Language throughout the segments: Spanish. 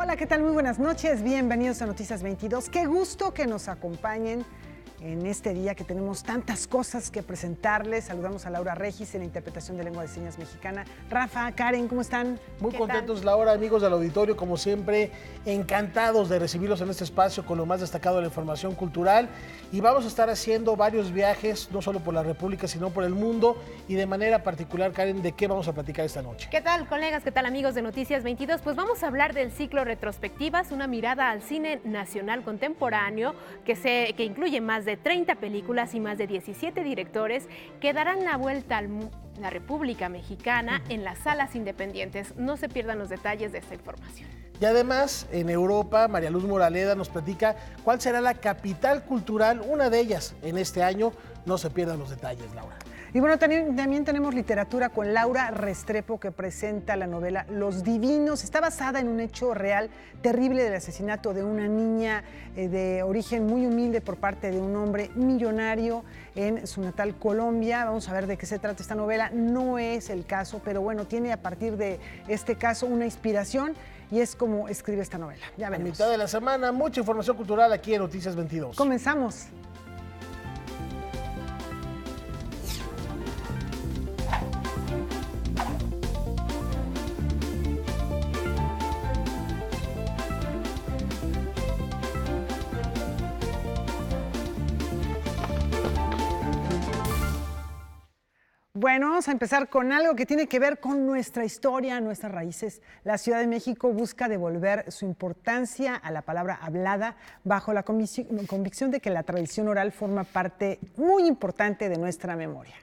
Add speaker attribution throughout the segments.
Speaker 1: Hola, ¿qué tal? Muy buenas noches, bienvenidos a Noticias 22. Qué gusto que nos acompañen en este día que tenemos tantas cosas que presentarles. Saludamos a Laura Regis en la interpretación de lengua de señas mexicana. Rafa, Karen, ¿cómo están?
Speaker 2: Muy contentos, Laura, amigos del auditorio, como siempre, encantados de recibirlos en este espacio con lo más destacado de la información cultural. Y vamos a estar haciendo varios viajes, no solo por la República, sino por el mundo. Y de manera particular, Karen, ¿de qué vamos a platicar esta noche?
Speaker 3: ¿Qué tal, colegas? ¿Qué tal, amigos de Noticias 22? Pues vamos a hablar del ciclo Retrospectivas, una mirada al cine nacional contemporáneo que incluye más de 30 películas y más de 17 directores que darán la vuelta a la República Mexicana en las salas independientes. No se pierdan los detalles de esta información.
Speaker 2: Y además, en Europa, María Luz Moraleda nos platica cuál será la capital cultural, una de ellas en este año. No se pierdan los detalles, Laura.
Speaker 1: Y bueno, también tenemos literatura con Laura Restrepo, que presenta la novela Los Divinos. Está basada en un hecho real terrible del asesinato de una niña de origen muy humilde por parte de un hombre millonario en su natal Colombia. Vamos a ver de qué se trata esta novela. No es el caso, pero bueno, tiene a partir de este caso una inspiración y es como escribe esta novela. Ya veremos.
Speaker 2: A mitad de la semana, mucha información cultural aquí en Noticias 22.
Speaker 1: Comenzamos. Bueno, vamos a empezar con algo que tiene que ver con nuestra historia, nuestras raíces. La Ciudad de México busca devolver su importancia a la palabra hablada bajo la convicción de que la tradición oral forma parte muy importante de nuestra memoria.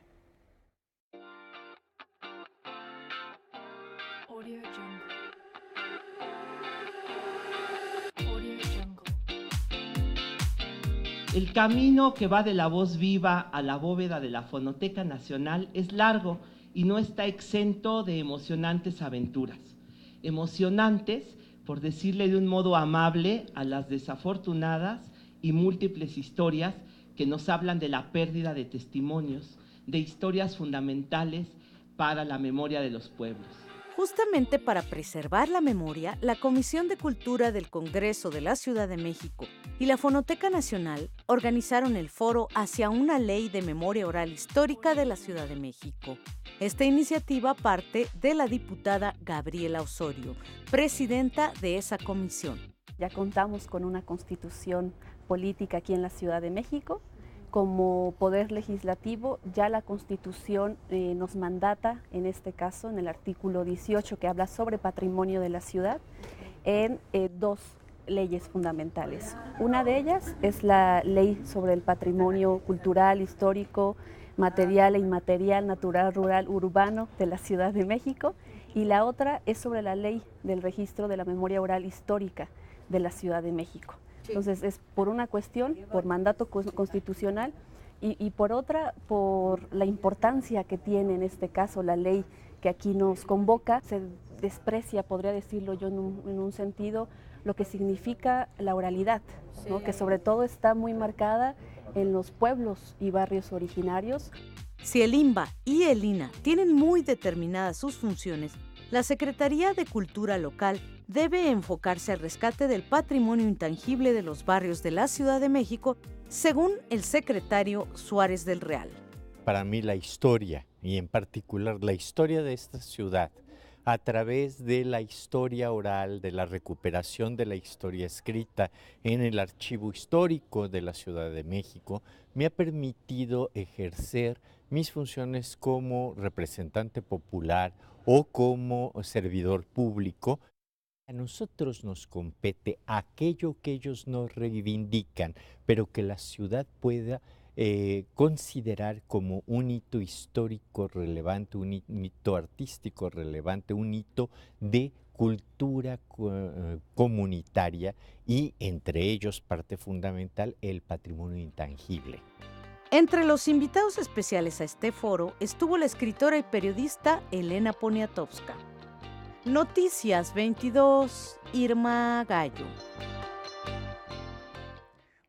Speaker 4: El camino que va de la voz viva a la bóveda de la Fonoteca Nacional es largo y no está exento de emocionantes aventuras. Emocionantes, por decirle de un modo amable, a las desafortunadas y múltiples historias que nos hablan de la pérdida de testimonios, de historias fundamentales para la memoria de los pueblos.
Speaker 5: Justamente para preservar la memoria, la Comisión de Cultura del Congreso de la Ciudad de México y la Fonoteca Nacional organizaron el foro Hacia una Ley de Memoria Oral Histórica de la Ciudad de México. Esta iniciativa parte de la diputada Gabriela Osorio, presidenta de esa comisión.
Speaker 6: Ya contamos con una constitución política aquí en la Ciudad de México. Como poder legislativo, ya la Constitución nos mandata, en este caso, en el artículo 18, que habla sobre patrimonio de la ciudad, en dos leyes fundamentales. Una de ellas es la ley sobre el patrimonio cultural, histórico, material e inmaterial, natural, rural, urbano de la Ciudad de México, y la otra es sobre la ley del registro de la memoria oral histórica de la Ciudad de México. Entonces es por una cuestión, por mandato constitucional y por otra, por la importancia que tiene en este caso la ley que aquí nos convoca. Se desprecia, podría decirlo yo en un sentido, lo que significa la oralidad, ¿no? Que sobre todo está muy marcada en los pueblos y barrios originarios.
Speaker 5: Si el INBA y el INAH tienen muy determinadas sus funciones, la Secretaría de Cultura Local debe enfocarse al rescate del patrimonio intangible de los barrios de la Ciudad de México, según el secretario Suárez del Real.
Speaker 7: Para mí la historia, y en particular la historia de esta ciudad, a través de la historia oral, de la recuperación de la historia escrita en el archivo histórico de la Ciudad de México, me ha permitido ejercer mis funciones como representante popular o como servidor público. A nosotros nos compete aquello que ellos nos reivindican, pero que la ciudad pueda considerar como un hito histórico relevante, un hito artístico relevante, un hito de cultura comunitaria y entre ellos parte fundamental el patrimonio intangible.
Speaker 5: Entre los invitados especiales a este foro estuvo la escritora y periodista Elena Poniatowska. Noticias 22, Irma Gallo.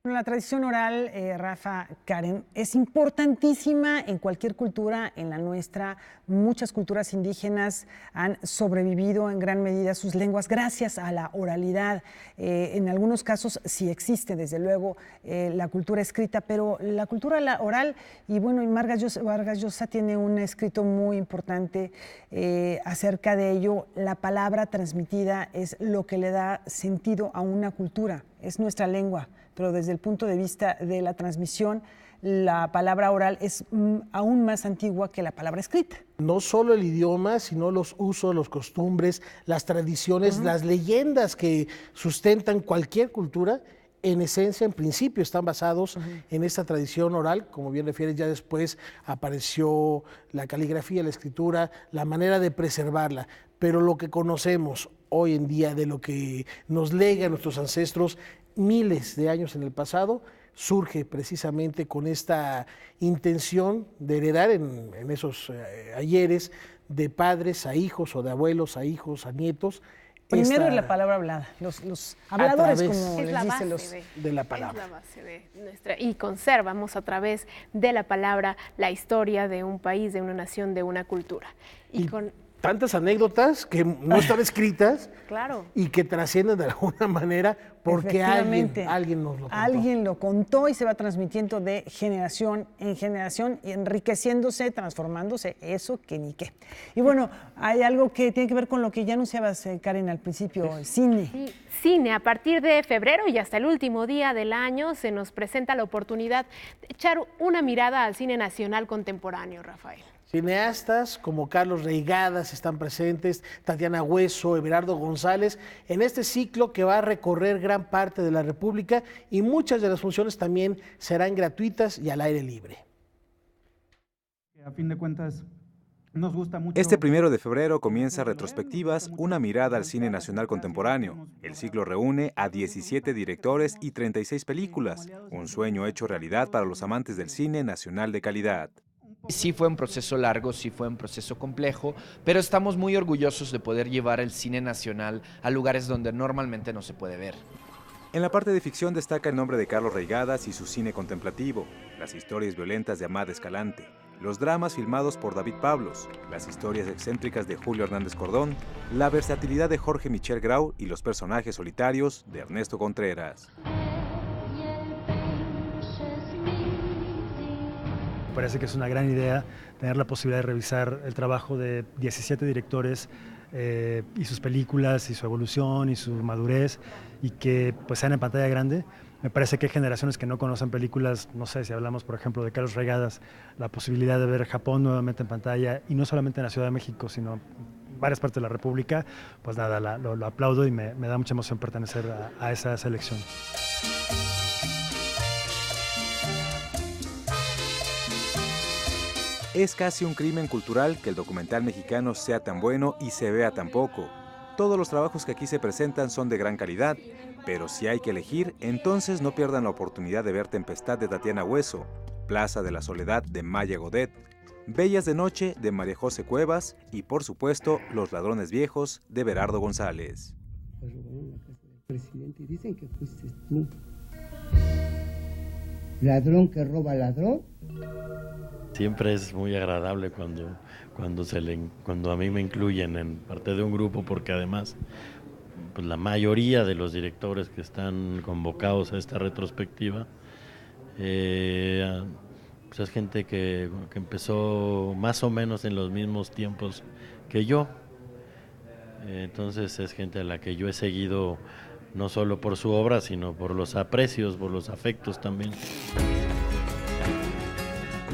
Speaker 1: La tradición oral, Rafa, Karen, es importantísima en cualquier cultura, en la nuestra. Muchas culturas indígenas han sobrevivido en gran medida sus lenguas gracias a la oralidad. En algunos casos sí existe, desde luego, la cultura escrita, pero la cultura oral, y bueno, Vargas Llosa tiene un escrito muy importante acerca de ello. La palabra transmitida es lo que le da sentido a una cultura, es nuestra lengua. Pero desde el punto de vista de la transmisión, la palabra oral es aún más antigua que la palabra escrita.
Speaker 2: No solo el idioma, sino los usos, los costumbres, las tradiciones, las leyendas que sustentan cualquier cultura, en esencia, en principio, están basados en esta tradición oral. Como bien refieres, ya después apareció la caligrafía, la escritura, la manera de preservarla. Pero lo que conocemos hoy en día de lo que nos legan nuestros ancestros miles de años en el pasado, surge precisamente con esta intención de heredar en esos ayeres de padres a hijos o de abuelos a hijos, a nietos.
Speaker 1: Primero es la palabra hablada, los habladores, como les dicen
Speaker 2: de la palabra.
Speaker 3: Es la base de nuestra, y conservamos a través de la palabra la historia de un país, de una nación, de una cultura. Y con
Speaker 2: tantas anécdotas que no están escritas,
Speaker 3: claro,
Speaker 2: y que trascienden de alguna manera porque alguien nos lo contó.
Speaker 1: Alguien lo contó y se va transmitiendo de generación en generación, y enriqueciéndose, transformándose, eso que ni qué. Y bueno, hay algo que tiene que ver con lo que ya anunciabas, Karen, al principio, el cine.
Speaker 3: Sí, cine. A partir de febrero y hasta el último día del año se nos presenta la oportunidad de echar una mirada al cine nacional contemporáneo, Rafael.
Speaker 2: Cineastas como Carlos Reigadas están presentes, Tatiana Hueso, Everardo González, en este ciclo que va a recorrer gran parte de la República, y muchas de las funciones también serán gratuitas y al aire libre.
Speaker 8: A fin de cuentas, nos gusta mucho.
Speaker 9: Este 1 de febrero comienza Retrospectivas, una mirada al cine nacional contemporáneo. El ciclo reúne a 17 directores y 36 películas, un sueño hecho realidad para los amantes del cine nacional de calidad.
Speaker 10: Sí fue un proceso largo, sí fue un proceso complejo, pero estamos muy orgullosos de poder llevar el cine nacional a lugares donde normalmente no se puede ver.
Speaker 9: En la parte de ficción destaca el nombre de Carlos Reigadas y su cine contemplativo, las historias violentas de Amada Escalante, los dramas filmados por David Pablos, las historias excéntricas de Julio Hernández Cordón, la versatilidad de Jorge Michel Grau y los personajes solitarios de Ernesto Contreras.
Speaker 8: Me parece que es una gran idea tener la posibilidad de revisar el trabajo de 17 directores y sus películas y su evolución y su madurez, y que pues sean en pantalla grande. Me parece que hay generaciones que no conocen películas, no sé, si hablamos por ejemplo de Carlos Reigadas, la posibilidad de ver Japón nuevamente en pantalla, y no solamente en la Ciudad de México, sino en varias partes de la República, pues nada, lo aplaudo y me da mucha emoción pertenecer a esa selección.
Speaker 9: Es casi un crimen cultural que el documental mexicano sea tan bueno y se vea tan poco. Todos los trabajos que aquí se presentan son de gran calidad, pero si hay que elegir, entonces no pierdan la oportunidad de ver Tempestad de Tatiana Hueso, Plaza de la Soledad de Maya Godet, Bellas de Noche de María José Cuevas y, por supuesto, Los Ladrones Viejos de Everardo González.
Speaker 11: Presidente, dicen que fuiste tú. ¿Ladrón que roba ladrón?
Speaker 12: Siempre es muy agradable cuando a mí me incluyen en parte de un grupo, porque además pues la mayoría de los directores que están convocados a esta retrospectiva pues es gente que empezó más o menos en los mismos tiempos que yo. Entonces es gente a la que yo he seguido no solo por su obra, sino por los aprecios, por los afectos también.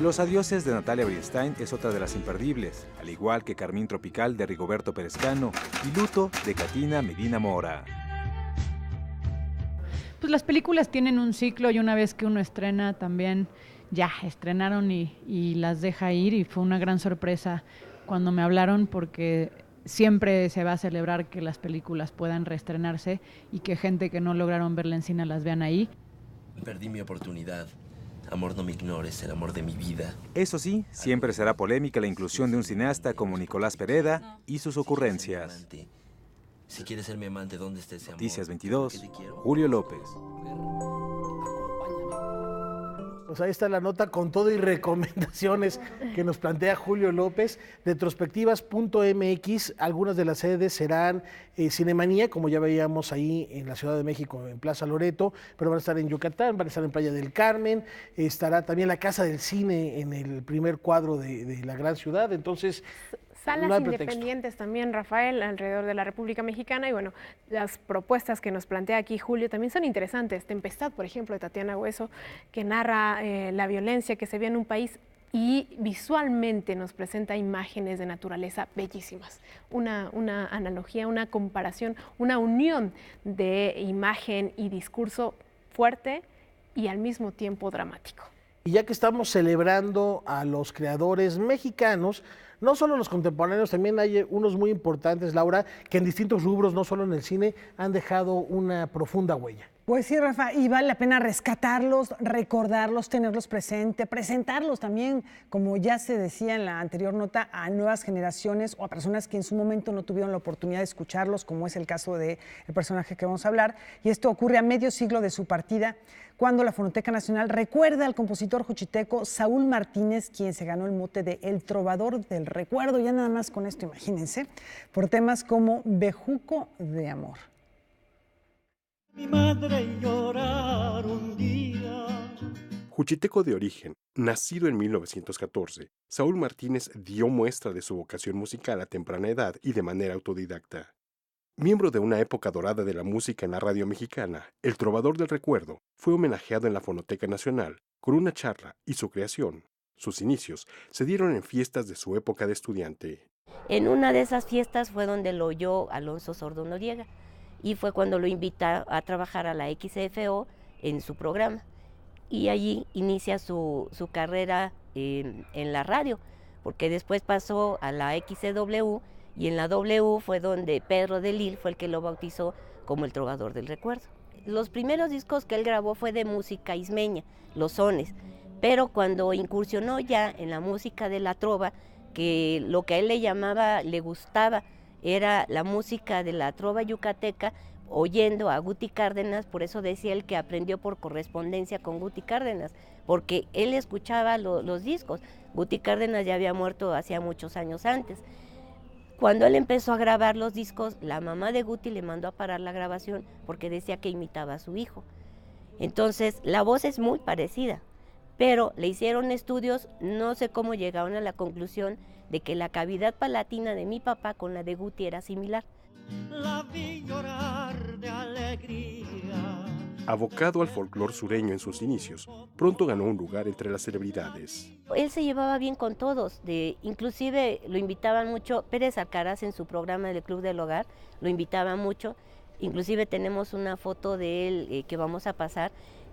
Speaker 9: Los adioses de Natalia Brienstein es otra de las imperdibles, al igual que Carmín Tropical de Rigoberto Perezcano y Luto de Catina Medina Mora.
Speaker 13: Pues las películas tienen un ciclo, y una vez que uno estrena también ya estrenaron y las deja ir, y fue una gran sorpresa cuando me hablaron, porque siempre se va a celebrar que las películas puedan reestrenarse y que gente que no lograron verla en cine las vean ahí.
Speaker 14: Perdí mi oportunidad. Amor, no me ignores, el amor de mi vida.
Speaker 9: Eso sí, siempre será polémica la inclusión de un cineasta como Nicolás Pereda y sus ocurrencias.
Speaker 14: Si quieres ser mi amante, ¿dónde está ese amor?
Speaker 9: Noticias 22, Julio López.
Speaker 2: Pues ahí está la nota con todo y recomendaciones que nos plantea Julio López. Retrospectivas.mx, algunas de las sedes serán Cinemanía, como ya veíamos ahí en la Ciudad de México, en Plaza Loreto, pero van a estar en Yucatán, van a estar en Playa del Carmen, estará también la Casa del Cine en el primer cuadro de la gran ciudad, entonces...
Speaker 3: Salas
Speaker 2: no hay
Speaker 3: independientes también, Rafael, alrededor de la República Mexicana. Y bueno, las propuestas que nos plantea aquí Julio también son interesantes. Tempestad, por ejemplo, de Tatiana Hueso, que narra la violencia que se ve en un país y visualmente nos presenta imágenes de naturaleza bellísimas. Una analogía, una comparación, una unión de imagen y discurso fuerte y al mismo tiempo dramático.
Speaker 2: Y ya que estamos celebrando a los creadores mexicanos, no solo los contemporáneos, también hay unos muy importantes, Laura, que en distintos rubros, no solo en el cine, han dejado una profunda huella.
Speaker 1: Pues sí, Rafa, y vale la pena rescatarlos, recordarlos, tenerlos presente, presentarlos también, como ya se decía en la anterior nota, a nuevas generaciones o a personas que en su momento no tuvieron la oportunidad de escucharlos, como es el caso del personaje que vamos a hablar. Y esto ocurre a medio siglo de su partida, cuando la Fonoteca Nacional recuerda al compositor juchiteco Saúl Martínez, quien se ganó el mote de El Trovador del Recuerdo, ya nada más con esto, imagínense, por temas como Bejuco de Amor.
Speaker 15: Mi madre llorar un día.
Speaker 16: Juchiteco de origen, nacido en 1914, Saúl Martínez dio muestra de su vocación musical a temprana edad y de manera autodidacta. Miembro de una época dorada de la música en la radio mexicana, El Trovador del Recuerdo fue homenajeado en la Fonoteca Nacional con una charla y su creación. Sus inicios se dieron en fiestas de su época de estudiante.
Speaker 17: En una de esas fiestas fue donde lo oyó Alonso Sordo Noriega. Y fue cuando lo invita a trabajar a la XFO en su programa. Y allí inicia su carrera en la radio, porque después pasó a la XCW, y en la W fue donde Pedro de Lille fue el que lo bautizó como El Trovador del Recuerdo. Los primeros discos que él grabó fue de música ismeña, los sones, pero cuando incursionó ya en la música de la trova, que lo que a él le gustaba, era la música de la trova yucateca, oyendo a Guti Cárdenas, por eso decía él que aprendió por correspondencia con Guti Cárdenas, porque él escuchaba los discos. Guti Cárdenas ya había muerto hacía muchos años antes. Cuando él empezó a grabar los discos, la mamá de Guti le mandó a parar la grabación porque decía que imitaba a su hijo. Entonces, la voz es muy parecida, pero le hicieron estudios, no sé cómo llegaron a la conclusión de que la cavidad palatina de mi papá con la de Guti era similar.
Speaker 15: La vi llorar de alegría.
Speaker 16: Abocado al folclor sureño en sus inicios, pronto ganó un lugar entre las celebridades.
Speaker 17: Él se llevaba bien con todos, inclusive lo invitaban mucho, Pérez Alcaraz en su programa del Club del Hogar, lo invitaba mucho, inclusive tenemos una foto de él que vamos a pasar,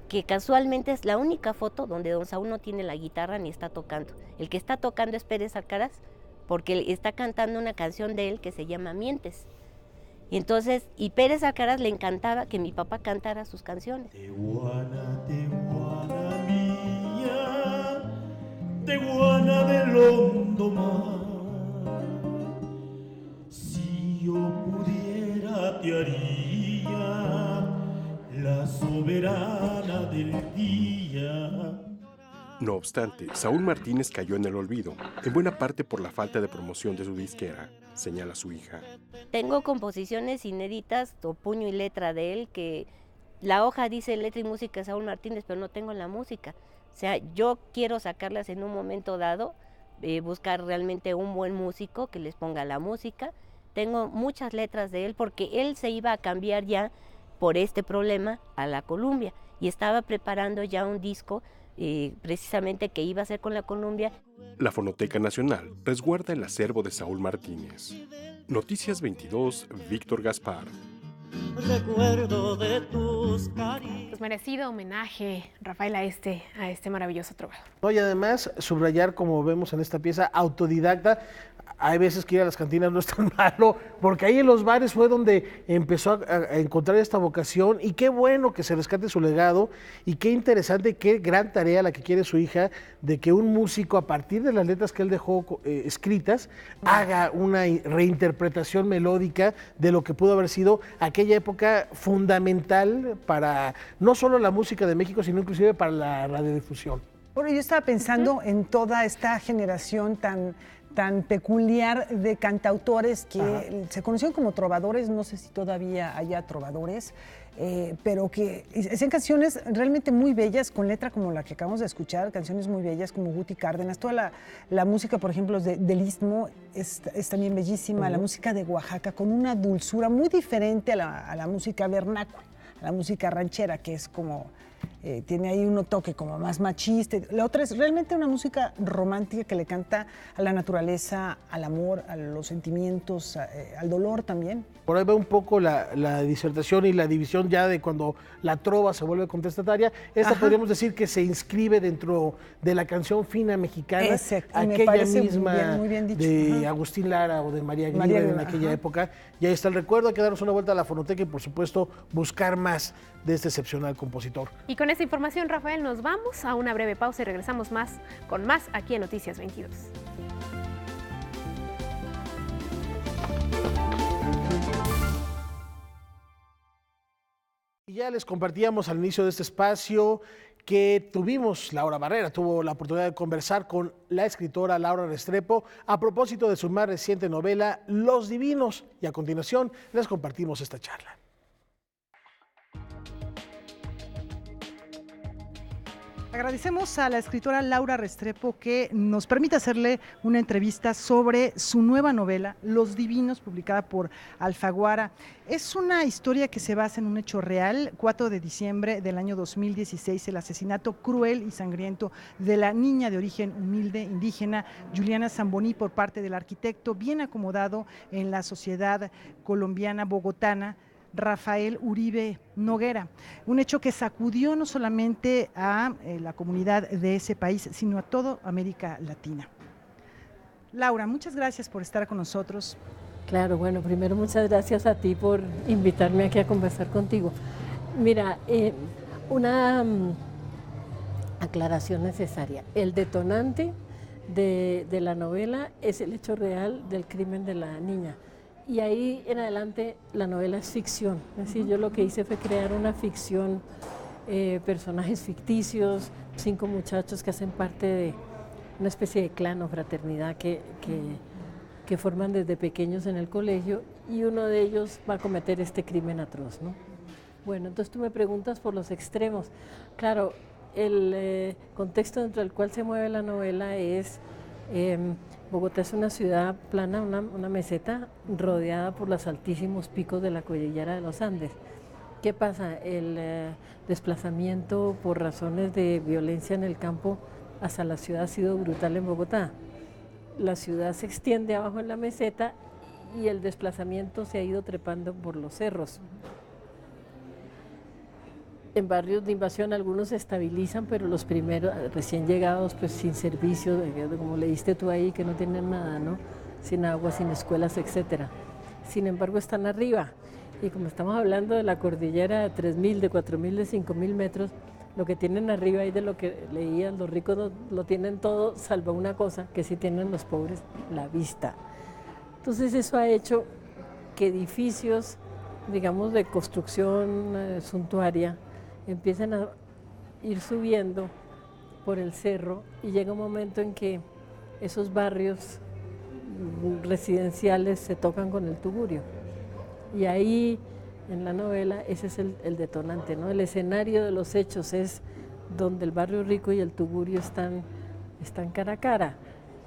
Speaker 17: que casualmente es la única foto donde don Saúl no tiene la guitarra ni está tocando. El que está tocando es Pérez Alcaraz, porque está cantando una canción de él que se llama Mientes. Y entonces, y Pérez Alcaraz le encantaba que mi papá cantara sus canciones.
Speaker 15: Tehuana mía, Tehuana del hondo mar, si yo pudiera te haría la soberana del día.
Speaker 16: No obstante, Saúl Martínez cayó en el olvido, en buena parte por la falta de promoción de su disquera, señala su hija.
Speaker 17: Tengo composiciones inéditas, o puño y letra de él, que la hoja dice letra y música de Saúl Martínez, pero no tengo la música. O sea, yo quiero sacarlas en un momento dado, buscar realmente un buen músico que les ponga la música. Tengo muchas letras de él, porque él se iba a cambiar ya por este problema a la Columbia, y estaba preparando ya un disco precisamente que iba a hacer con la Columbia.
Speaker 16: La Fonoteca Nacional resguarda el acervo de Saúl Martínez. Noticias 22, Víctor Gaspar.
Speaker 3: Recuerdo de tus caricias. Pues merecido homenaje, Rafael, a este maravilloso trovador.
Speaker 2: Y además, subrayar, como vemos en esta pieza, autodidacta. hay veces que ir a las cantinas no es tan malo, porque ahí en los bares fue donde empezó a encontrar esta vocación, y qué bueno que se rescate su legado, y qué interesante, qué gran tarea la que quiere su hija, de que un músico, a partir de las letras que él dejó escritas, haga una reinterpretación melódica de lo que pudo haber sido aquella época fundamental para no solo la música de México, sino inclusive para la radiodifusión.
Speaker 1: Bueno, yo estaba pensando en toda esta generación tan peculiar de cantautores que se conocieron como trovadores, no sé si todavía haya trovadores, pero que hacían canciones realmente muy bellas, con letra como la que acabamos de escuchar, canciones muy bellas como Guti Cárdenas. Toda la música, por ejemplo, del Istmo es también bellísima, la música de Oaxaca, con una dulzura muy diferente a la música vernácula, a la música ranchera, que es como... tiene ahí un toque como más machista. La otra es realmente una música romántica que le canta a la naturaleza, al amor, a los sentimientos, al dolor también.
Speaker 2: Por ahí va un poco la disertación y la división ya de cuando la trova se vuelve contestataria. Esta podríamos decir que se inscribe dentro de la canción fina mexicana, aquella misma
Speaker 1: muy bien dicho.
Speaker 2: De Agustín Lara o de María Grieber en aquella época. Y ahí está el recuerdo, hay que darnos una vuelta a la fonoteca y por supuesto buscar más de este excepcional compositor.
Speaker 3: Y con esta información, Rafael, nos vamos a una breve pausa y regresamos con más aquí en Noticias 22.
Speaker 2: Y ya les compartíamos al inicio de este espacio que Laura Barrera tuvo la oportunidad de conversar con la escritora Laura Restrepo a propósito de su más reciente novela Los Divinos, y a continuación les compartimos esta charla.
Speaker 1: Agradecemos a la escritora Laura Restrepo que nos permite hacerle una entrevista sobre su nueva novela, Los Divinos, publicada por Alfaguara. Es una historia que se basa en un hecho real. 4 de diciembre del año 2016, el asesinato cruel y sangriento de la niña de origen humilde indígena, Juliana Zamboni, por parte del arquitecto bien acomodado en la sociedad colombiana bogotana, Rafael Uribe Noguera, un hecho que sacudió no solamente a la comunidad de ese país, sino a toda América Latina. Laura, muchas gracias por estar con nosotros.
Speaker 18: Claro, bueno, primero muchas gracias a ti por invitarme aquí a conversar contigo. Mira, una aclaración necesaria. El detonante de la novela es el hecho real del crimen de la niña. Y ahí en adelante la novela es ficción, es decir, yo lo que hice fue crear una ficción, personajes ficticios, 5 muchachos que hacen parte de una especie de clan o fraternidad que forman desde pequeños en el colegio, y uno de ellos va a cometer este crimen atroz, ¿no? Bueno, entonces tú me preguntas por los extremos. Claro, el contexto dentro del cual se mueve la novela es... Bogotá es una ciudad plana, una meseta rodeada por los altísimos picos de la cordillera de los Andes. ¿Qué pasa? El desplazamiento por razones de violencia en el campo hacia la ciudad ha sido brutal en Bogotá. La ciudad se extiende abajo en la meseta y el desplazamiento se ha ido trepando por los cerros. En barrios de invasión algunos se estabilizan, pero los primeros recién llegados, pues sin servicio, como leíste tú ahí, que no tienen nada, ¿no? Sin agua, sin escuelas, etcétera. Sin embargo, están arriba. Y como estamos hablando de la cordillera de 3.000, de 4.000, de 5.000 metros, lo que tienen arriba, y de lo que leían, los ricos lo tienen todo, salvo una cosa, que sí tienen los pobres, la vista. Entonces eso ha hecho que edificios, digamos, de construcción suntuaria, empiezan a ir subiendo por el cerro, y llega un momento en que esos barrios residenciales se tocan con el tugurio. Y ahí, en la novela, ese es el detonante, ¿no? El escenario de los hechos es donde el barrio rico y el tugurio están cara a cara.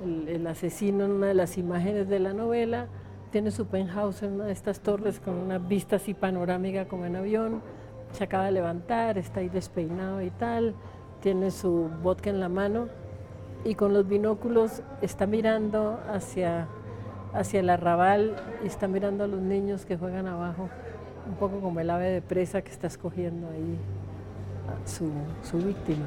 Speaker 18: El asesino, en una de las imágenes de la novela, tiene su penthouse en una de estas torres con una vista así panorámica como en avión. Se acaba de levantar, está ahí despeinado y tal, tiene su vodka en la mano y con los binóculos está mirando hacia el arrabal y está mirando a los niños que juegan abajo, un poco como el ave de presa que está escogiendo ahí a su víctima.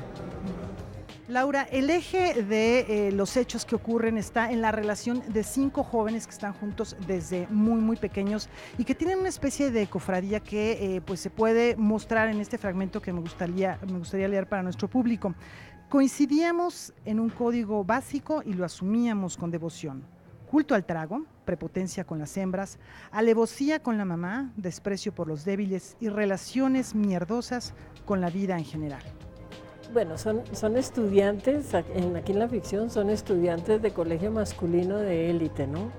Speaker 1: Laura, el eje de los hechos que ocurren está en la relación de 5 jóvenes que están juntos desde muy pequeños y que tienen una especie de cofradía que pues se puede mostrar en este fragmento que me gustaría leer para nuestro público. Coincidíamos en un código básico y lo asumíamos con devoción. Culto al trago, prepotencia con las hembras, alevosía con la mamá, desprecio por los débiles y relaciones mierdosas con la vida en general.
Speaker 18: Bueno, son estudiantes, aquí en la ficción son estudiantes de colegio masculino de élite, ¿no?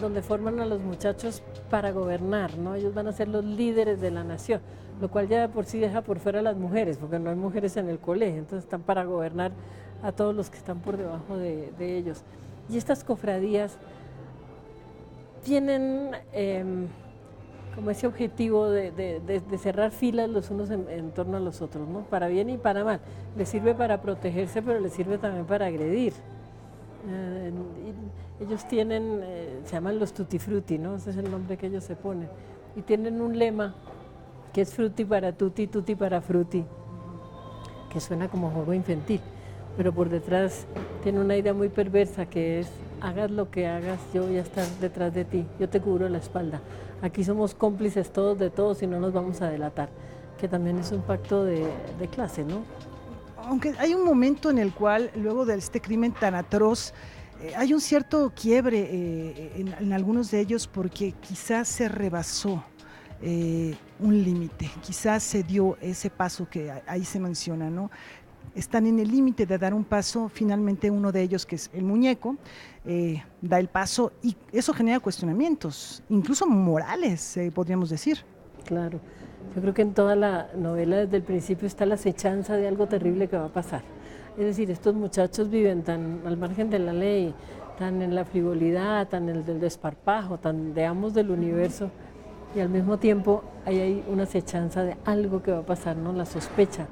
Speaker 18: Donde forman a los muchachos para gobernar, ¿no? Ellos van a ser los líderes de la nación, lo cual ya por sí deja por fuera a las mujeres, porque no hay mujeres en el colegio, entonces están para gobernar a todos los que están por debajo de ellos. Y estas cofradías tienen como ese objetivo de cerrar filas los unos en torno a los otros, ¿no? Para bien y para mal. Les sirve para protegerse, pero les sirve también para agredir. Ellos tienen, se llaman los tutti frutti, ¿no? Ese es el nombre que ellos se ponen. Y tienen un lema que es frutti para tutti, tutti para frutti, que suena como juego infantil, pero por detrás tiene una idea muy perversa que es: hagas lo que hagas, yo voy a estar detrás de ti, yo te cubro la espalda. Aquí somos cómplices todos de todos y no nos vamos a delatar, que también es un pacto de clase, ¿no?
Speaker 1: Aunque hay un momento en el cual, luego de este crimen tan atroz, hay un cierto quiebre en algunos de ellos, porque quizás se rebasó un límite, quizás se dio ese paso que ahí se menciona, ¿no? Están en el límite de dar un paso, finalmente uno de ellos, que es el muñeco, da el paso y eso genera cuestionamientos, incluso morales, podríamos decir.
Speaker 18: Claro, yo creo que en toda la novela desde el principio está la acechanza de algo terrible que va a pasar. Es decir, estos muchachos viven tan al margen de la ley, tan en la frivolidad, tan en el desparpajo, tan de amos del universo, y al mismo tiempo hay una acechanza de algo que va a pasar, ¿no? La sospecha,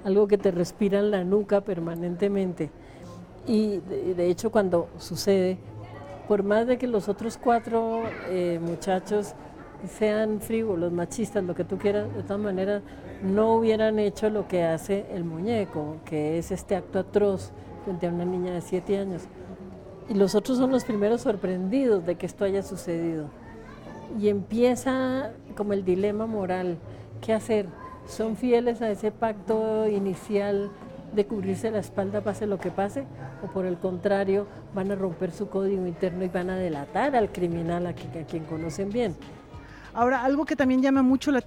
Speaker 18: algo que te respira en la nuca permanentemente. Y de hecho cuando sucede, por más de que los otros 4 muchachos sean frívolos, machistas, lo que tú quieras, de todas maneras no hubieran hecho lo que hace el muñeco, que es este acto atroz frente a una niña de 7 años. Y los otros son los primeros sorprendidos de que esto haya sucedido. Y empieza como el dilema moral, ¿qué hacer? ¿Son fieles a ese pacto inicial de cubrirse la espalda pase lo que pase? ¿O por el contrario van a romper su código interno y van a delatar al criminal a quien conocen bien?
Speaker 1: Ahora, algo que también llama mucho la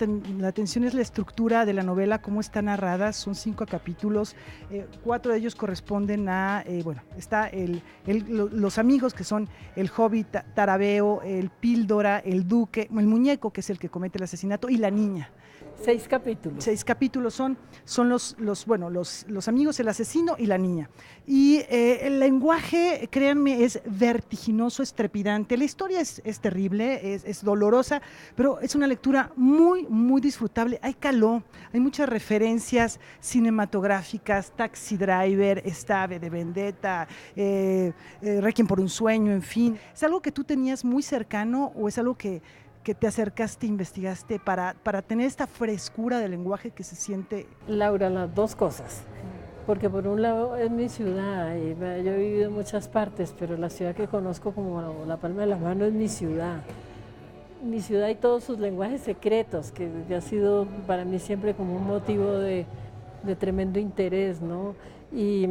Speaker 1: atención es la estructura de la novela, cómo está narrada. Son 5 capítulos, 4 de ellos corresponden a, está los amigos, que son el hobbit Tarabeo, el píldora, el duque, el muñeco, que es el que comete el asesinato, y la niña.
Speaker 18: 6 capítulos.
Speaker 1: 6 capítulos son los amigos, el asesino y la niña. Y el lenguaje, créanme, es vertiginoso, es trepidante. La historia es terrible, es dolorosa, pero es una lectura muy disfrutable. Hay calor, hay muchas referencias cinematográficas, Taxi Driver, está V de Vendetta, Requiem por un sueño, en fin. ¿Es algo que tú tenías muy cercano o es algo que te acercaste, investigaste para tener esta frescura del lenguaje que se siente?
Speaker 18: Laura, las dos cosas, porque por un lado es mi ciudad, y yo he vivido en muchas partes, pero la ciudad que conozco como la palma de la mano es mi ciudad y todos sus lenguajes secretos, que ha sido para mí siempre como un motivo de tremendo interés, ¿no? Y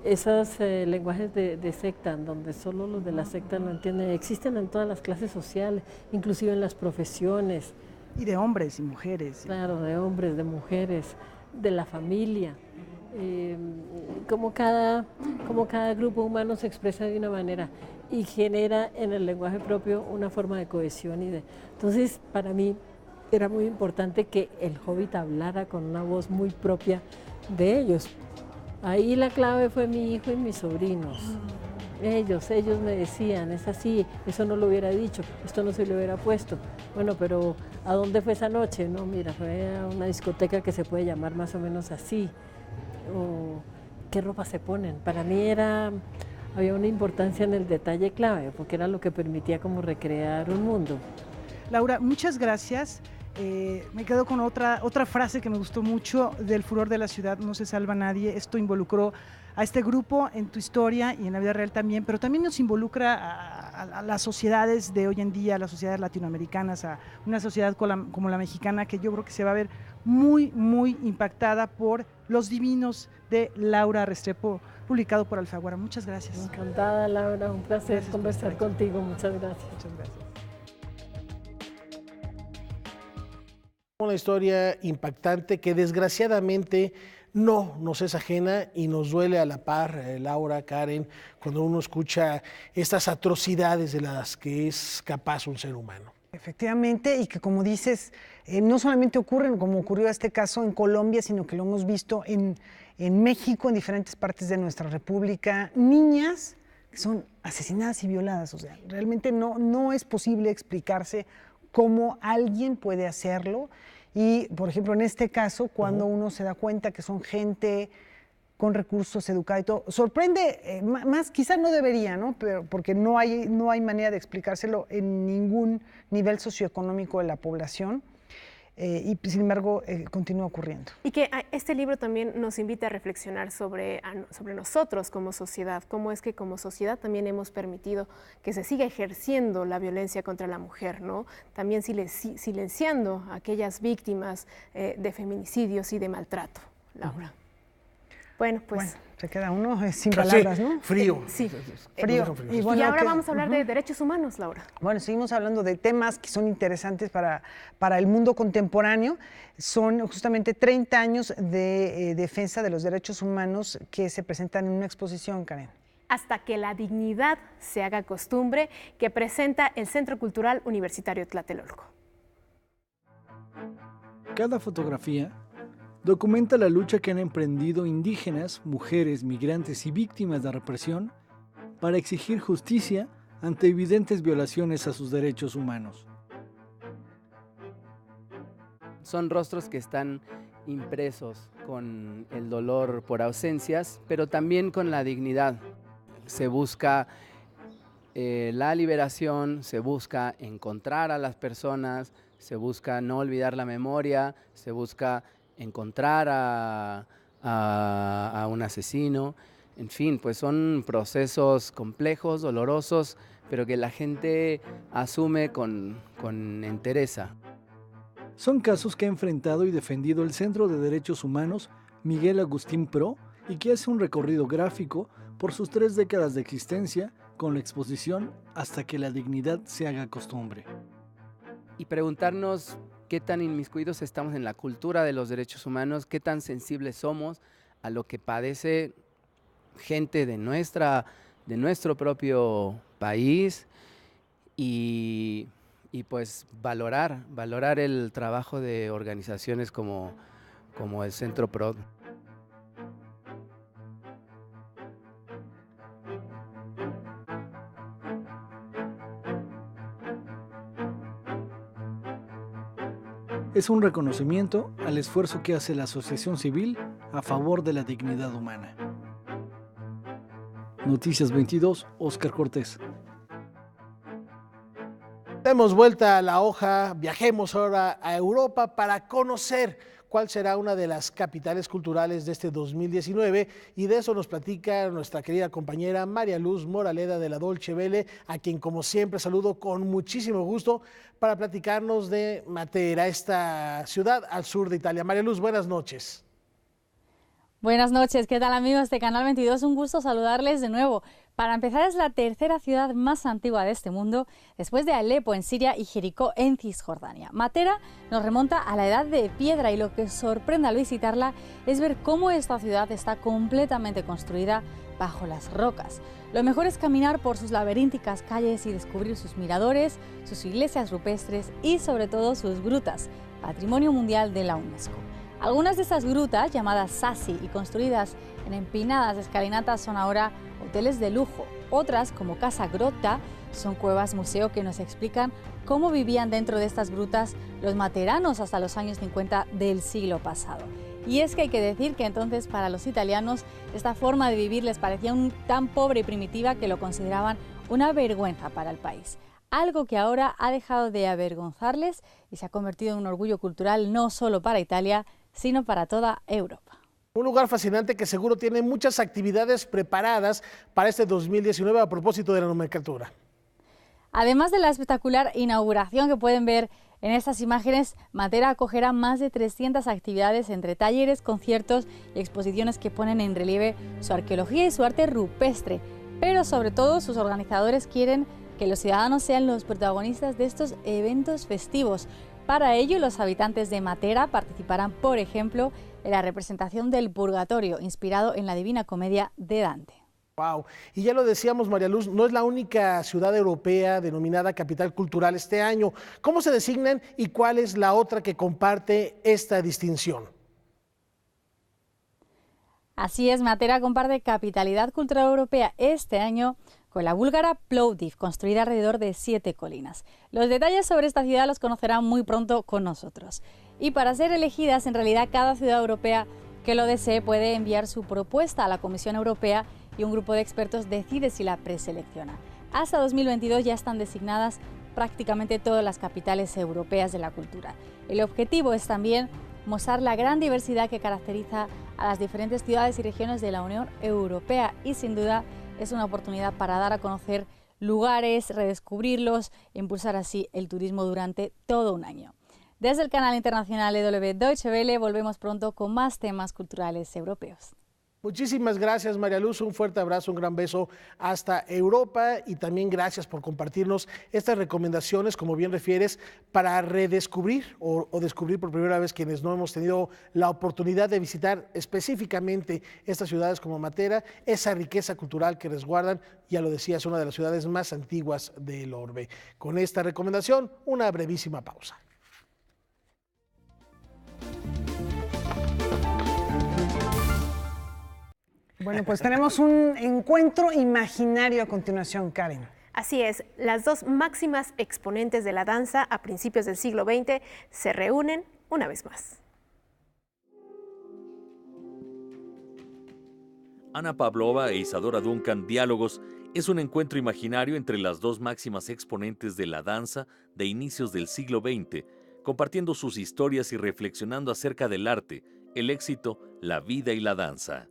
Speaker 18: esos lenguajes de secta, donde solo los de la secta lo entienden, existen en todas las clases sociales, inclusive en las profesiones.
Speaker 1: Y de hombres y mujeres.
Speaker 18: Claro, de hombres, de mujeres, de la familia. Como cada grupo humano se expresa de una manera y genera en el lenguaje propio una forma de cohesión. Entonces, para mí era muy importante que el hobbit hablara con una voz muy propia de ellos. Ahí la clave fue mi hijo y mis sobrinos. Ellos me decían, es así, eso no lo hubiera dicho, esto no se lo hubiera puesto. Bueno, pero ¿a dónde fue esa noche? No, mira, fue a una discoteca que se puede llamar más o menos así. O qué ropa se ponen. Para mí había una importancia en el detalle clave, porque era lo que permitía como recrear un mundo.
Speaker 1: Laura, muchas gracias. me quedo con otra frase que me gustó mucho: del furor de la ciudad no se salva nadie. Esto involucró a este grupo en tu historia y en la vida real también, pero también nos involucra a las sociedades de hoy en día, a las sociedades latinoamericanas, a una sociedad como la mexicana, que yo creo que se va a ver muy, muy impactada por Los Divinos de Laura Restrepo, publicado por Alfaguara. Muchas gracias.
Speaker 18: Encantada, Laura, un placer conversar contigo. Muchas gracias.
Speaker 1: Muchas gracias.
Speaker 2: Una historia impactante que desgraciadamente no nos es ajena y nos duele a la par, Laura, Karen, cuando uno escucha estas atrocidades de las que es capaz un ser humano.
Speaker 1: Efectivamente, y que como dices, no solamente ocurren, como ocurrió este caso en Colombia, sino que lo hemos visto en México, en diferentes partes de nuestra república, niñas que son asesinadas y violadas. O sea, realmente no es posible explicarse cómo alguien puede hacerlo. Y, por ejemplo, en este caso, cuando uno se da cuenta que son gente con recursos, educada y todo, sorprende más, quizás no debería, ¿no? Pero porque no hay manera de explicárselo en ningún nivel socioeconómico de la población. Y sin embargo continúa ocurriendo.
Speaker 3: Y que este libro también nos invita a reflexionar sobre nosotros como sociedad, cómo es que como sociedad también hemos permitido que se siga ejerciendo la violencia contra la mujer, ¿no? También silenciando a aquellas víctimas de feminicidios y de maltrato, Laura. Bueno, pues...
Speaker 1: se queda uno sin palabras, ¿no?
Speaker 2: Frío.
Speaker 3: Sí,
Speaker 1: frío.
Speaker 3: Y, bueno, ahora vamos a hablar de derechos humanos, Laura.
Speaker 1: Bueno, seguimos hablando de temas que son interesantes para el mundo contemporáneo. Son justamente 30 años de defensa de los derechos humanos que se presentan en una exposición, Karen.
Speaker 3: Hasta que la dignidad se haga costumbre, que presenta el Centro Cultural Universitario Tlatelolco.
Speaker 19: Cada fotografía documenta la lucha que han emprendido indígenas, mujeres, migrantes y víctimas de represión para exigir justicia ante evidentes violaciones a sus derechos humanos.
Speaker 20: Son rostros que están impresos con el dolor por ausencias, pero también con la dignidad. Se busca la liberación, se busca encontrar a las personas, se busca no olvidar la memoria, se busca encontrar a un asesino. En fin, pues son procesos complejos, dolorosos, pero que la gente asume con entereza.
Speaker 19: Son casos que ha enfrentado y defendido el Centro de Derechos Humanos Miguel Agustín Pro y que hace un recorrido gráfico por sus 3 décadas de existencia con la exposición Hasta que la dignidad se haga costumbre.
Speaker 20: Y preguntarnos qué tan inmiscuidos estamos en la cultura de los derechos humanos, qué tan sensibles somos a lo que padece gente de nuestro propio país y pues valorar el trabajo de organizaciones como el Centro PRO.
Speaker 19: Es un reconocimiento al esfuerzo que hace la asociación civil a favor de la dignidad humana. Noticias 22, Óscar Cortés.
Speaker 2: Demos vuelta a la hoja, viajemos ahora a Europa para conocer cuál será una de las capitales culturales de este 2019, y de eso nos platica nuestra querida compañera María Luz Moraleda de la Dolce Vele, a quien como siempre saludo con muchísimo gusto para platicarnos de Matera, esta ciudad al sur de Italia. María Luz, buenas noches.
Speaker 21: Buenas noches, ¿qué tal amigos de Canal 22? Un gusto saludarles de nuevo. Para empezar, es la tercera ciudad más antigua de este mundo, después de Alepo en Siria y Jericó en Cisjordania. Matera nos remonta a la Edad de Piedra y lo que sorprende al visitarla es ver cómo esta ciudad está completamente construida bajo las rocas. Lo mejor es caminar por sus laberínticas calles y descubrir sus miradores, sus iglesias rupestres y sobre todo sus grutas, Patrimonio Mundial de la UNESCO. Algunas de estas grutas, llamadas sassi y construidas en empinadas escalinatas, son ahora hoteles de lujo. Otras, como Casa Grotta, son cuevas museo que nos explican cómo vivían dentro de estas grutas los materanos hasta los años 50 del siglo pasado. Y es que hay que decir que entonces para los italianos esta forma de vivir les parecía tan pobre y primitiva que lo consideraban una vergüenza para el país. algo que ahora ha dejado de avergonzarles y se ha convertido en un orgullo cultural no solo para Italia, sino para toda Europa.
Speaker 2: Un lugar fascinante que seguro tiene muchas actividades preparadas para este 2019 a propósito de la nomenclatura.
Speaker 21: Además de la espectacular inauguración que pueden ver en estas imágenes, Matera acogerá más de 300 actividades entre talleres, conciertos y exposiciones que ponen en relieve su arqueología y su arte rupestre. Pero sobre todo sus organizadores quieren que los ciudadanos sean los protagonistas de estos eventos festivos. Para ello, los habitantes de Matera participarán, por ejemplo, en la representación del Purgatorio, inspirado en la Divina Comedia de Dante.
Speaker 2: Wow, y ya lo decíamos, María Luz, no es la única ciudad europea denominada capital cultural este año. ¿Cómo se designan y cuál es la otra que comparte esta distinción?
Speaker 21: Así es, Matera comparte capitalidad cultural europea este año con la búlgara Plovdiv, construida alrededor de 7 colinas. Los detalles sobre esta ciudad los conocerán muy pronto con nosotros. Y para ser elegidas, en realidad cada ciudad europea que lo desee puede enviar su propuesta a la Comisión Europea y un grupo de expertos decide si la preselecciona. Hasta 2022 ya están designadas prácticamente todas las capitales europeas de la cultura. El objetivo es también mostrar la gran diversidad que caracteriza a las diferentes ciudades y regiones de la Unión Europea y sin duda es una oportunidad para dar a conocer lugares, redescubrirlos e impulsar así el turismo durante todo un año. Desde el canal internacional EW Deutsche Welle volvemos pronto con más temas culturales europeos.
Speaker 2: Muchísimas gracias, María Luz, un fuerte abrazo, un gran beso hasta Europa y también gracias por compartirnos estas recomendaciones, como bien refieres, para redescubrir o descubrir por primera vez quienes no hemos tenido la oportunidad de visitar específicamente estas ciudades como Matera, esa riqueza cultural que resguardan, ya lo decía, es una de las ciudades más antiguas del orbe. Con esta recomendación, una brevísima pausa.
Speaker 1: Bueno, pues tenemos un encuentro imaginario a continuación, Karen.
Speaker 3: Así es, las dos máximas exponentes de la danza a principios del siglo XX se reúnen una vez más.
Speaker 4: Anna Pavlova e Isadora Duncan, Diálogos, es un encuentro imaginario entre las dos máximas exponentes de la danza de inicios del siglo XX, compartiendo sus historias y reflexionando acerca del arte, el éxito, la vida y la danza.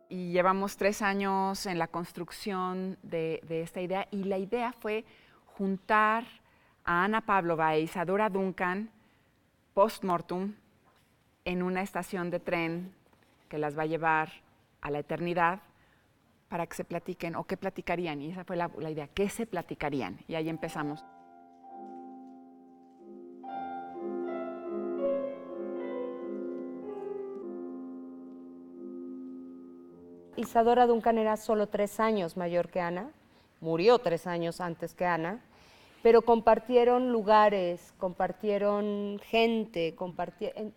Speaker 22: Y llevamos 3 años en la construcción de esta idea y la idea fue juntar a Anna Pavlova e Isadora Duncan post-mortem en una estación de tren que las va a llevar a la eternidad para que se platiquen o qué platicarían. Y esa fue la idea, ¿qué se platicarían? Y ahí empezamos.
Speaker 23: Isadora Duncan era solo 3 años mayor que Ana, murió 3 años antes que Ana, pero compartieron lugares, compartieron gente, compartieron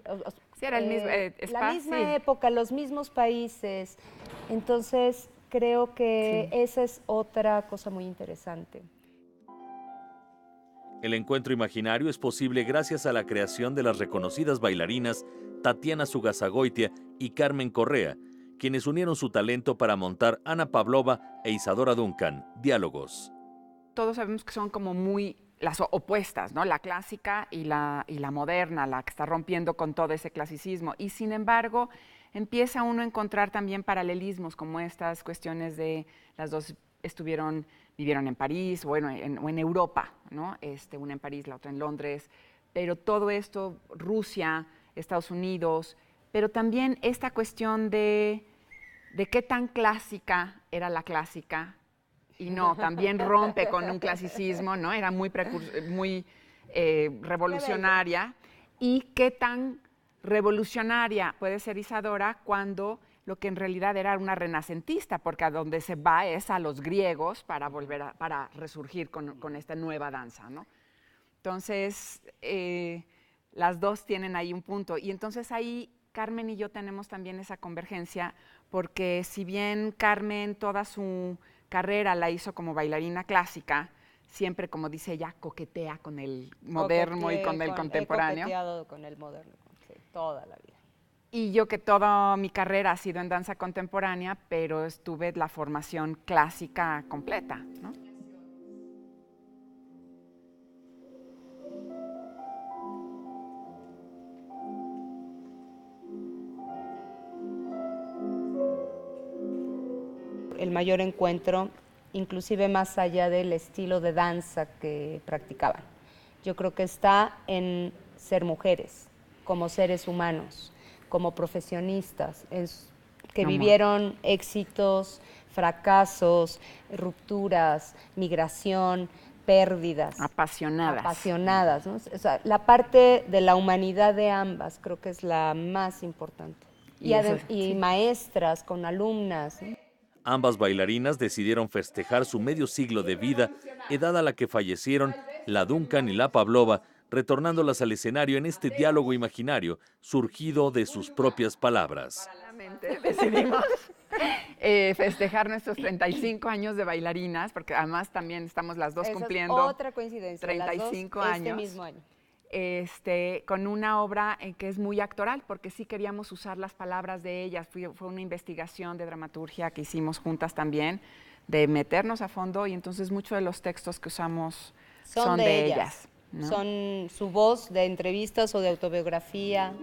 Speaker 22: sí, era el mismo espacio,
Speaker 23: la misma época, los mismos países. Entonces creo que esa es otra cosa muy interesante.
Speaker 4: El encuentro imaginario es posible gracias a la creación de las reconocidas bailarinas Tatiana Sugasagoitia y Carmen Correa, quienes unieron su talento para montar Anna Pavlova e Isadora Duncan, Diálogos.
Speaker 22: Todos sabemos que son como muy las opuestas, ¿no? La clásica y la moderna, la que está rompiendo con todo ese clasicismo. Y sin embargo, empieza uno a encontrar también paralelismos como estas cuestiones de las dos vivieron en París o en Europa, ¿no? Una en París, la otra en Londres. Pero todo esto, Rusia, Estados Unidos, pero también esta cuestión de qué tan clásica era la clásica, y no, también rompe con un clasicismo, ¿no? Era muy revolucionaria, y qué tan revolucionaria puede ser Isadora cuando lo que en realidad era una renacentista, porque a donde se va es a los griegos para para resurgir con esta nueva danza, ¿no? Entonces, las dos tienen ahí un punto, y entonces ahí Carmen y yo tenemos también esa convergencia, porque si bien Carmen toda su carrera la hizo como bailarina clásica, siempre, como dice ella, coquetea con el moderno y con el contemporáneo.
Speaker 23: Coqueteado con el moderno, sí, toda la vida.
Speaker 22: Y yo que toda mi carrera ha sido en danza contemporánea, pero tuve la formación clásica completa, ¿no?
Speaker 23: el mayor encuentro, inclusive más allá del estilo de danza que practicaban. Yo creo que está en ser mujeres, como seres humanos, como profesionistas, que vivieron éxitos, fracasos, rupturas, migración, pérdidas. Apasionadas, ¿no? O sea, la parte de la humanidad de ambas creo que es la más importante. Y maestras con alumnas, ¿no?
Speaker 4: Ambas bailarinas decidieron festejar su medio siglo de vida, edad a la que fallecieron la Duncan y la Pavlova, retornándolas al escenario en este diálogo imaginario surgido de sus propias palabras.
Speaker 22: Decidimos festejar nuestros 35 años de bailarinas, porque además también estamos las dos cumpliendo
Speaker 23: otra coincidencia,
Speaker 22: 35
Speaker 23: las dos
Speaker 22: años.
Speaker 23: este mismo año.
Speaker 22: Con una obra que es muy actoral, porque sí queríamos usar las palabras de ellas. Fue una investigación de dramaturgia que hicimos juntas también, de meternos a fondo, y entonces muchos de los textos que usamos son de ellas, ¿no?
Speaker 23: Son su voz de entrevistas o de autobiografía.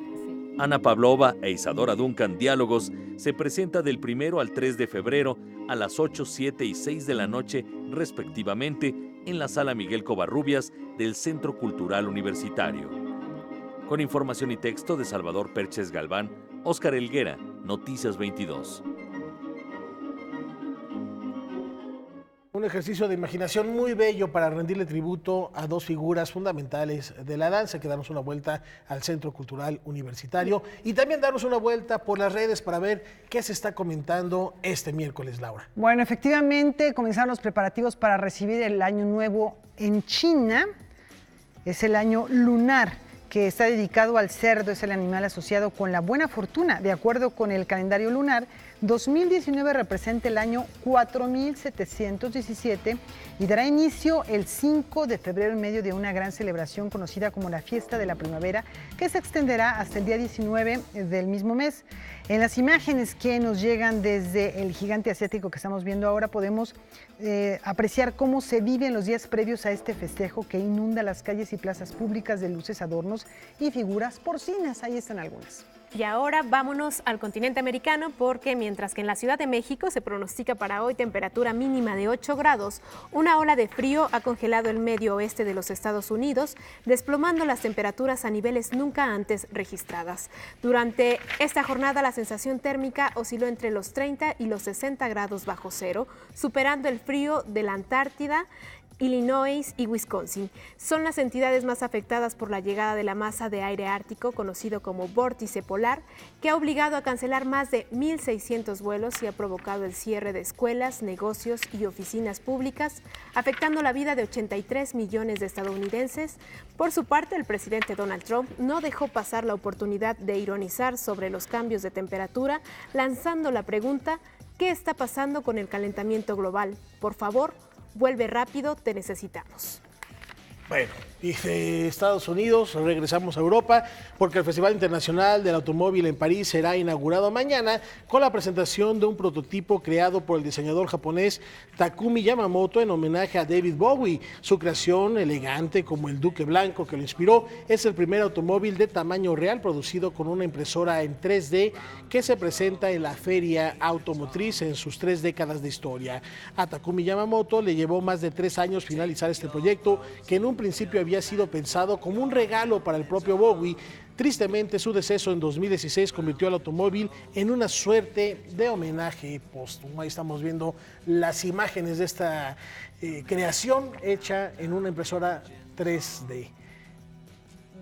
Speaker 4: Ana Pavlova e Isadora Duncan Diálogos se presenta del 1 al 3 de febrero a las 8, 7 y 6 de la noche, respectivamente, en la Sala Miguel Covarrubias del Centro Cultural Universitario. Con información y texto de Salvador Perches Galván, Óscar Helguera, Noticias 22.
Speaker 2: Un ejercicio de imaginación muy bello para rendirle tributo a dos figuras fundamentales de la danza, que darnos una vuelta al Centro Cultural Universitario y también darnos una vuelta por las redes para ver qué se está comentando este miércoles, Laura.
Speaker 1: Bueno, efectivamente comenzaron los preparativos para recibir el Año Nuevo en China. Es el año lunar, que está dedicado al cerdo, es el animal asociado con la buena fortuna. De acuerdo con el calendario lunar, 2019 representa el año 4717 y dará inicio el 5 de febrero en medio de una gran celebración conocida como la Fiesta de la Primavera, que se extenderá hasta el día 19 del mismo mes. En las imágenes que nos llegan desde el gigante asiático que estamos viendo ahora, podemos apreciar cómo se vive en los días previos a este festejo que inunda las calles y plazas públicas de luces, adornos y figuras porcinas. Ahí están algunas.
Speaker 3: Y ahora vámonos al continente americano, porque mientras que en la Ciudad de México se pronostica para hoy temperatura mínima de 8 grados, una ola de frío ha congelado el medio oeste de los Estados Unidos, desplomando las temperaturas a niveles nunca antes registradas. Durante esta jornada la sensación térmica osciló entre los 30 y los 60 grados bajo cero, superando el frío de la Antártida, Illinois y Wisconsin. Son las entidades más afectadas por la llegada de la masa de aire ártico, conocido como vórtice polar, que ha obligado a cancelar más de 1.600 vuelos y ha provocado el cierre de escuelas, negocios y oficinas públicas, afectando la vida de 83 millones de estadounidenses. Por su parte, el presidente Donald Trump no dejó pasar la oportunidad de ironizar sobre los cambios de temperatura, lanzando la pregunta: ¿qué está pasando con el calentamiento global? Por favor, vuelve rápido, te necesitamos.
Speaker 2: Bueno, y de Estados Unidos regresamos a Europa, porque el Festival Internacional del Automóvil en París será inaugurado mañana con la presentación de un prototipo creado por el diseñador japonés Takumi Yamamoto en homenaje a David Bowie. Su creación, elegante como el Duque Blanco que lo inspiró, es el primer automóvil de tamaño real producido con una impresora en 3D que se presenta en la Feria Automotriz en sus 3 décadas de historia. A Takumi Yamamoto le llevó más de 3 años finalizar este proyecto, que en un principio había sido pensado como un regalo para el propio Bowie. Tristemente, su deceso en 2016 convirtió al automóvil en una suerte de homenaje póstumo. Ahí estamos viendo las imágenes de esta creación hecha en una impresora 3D.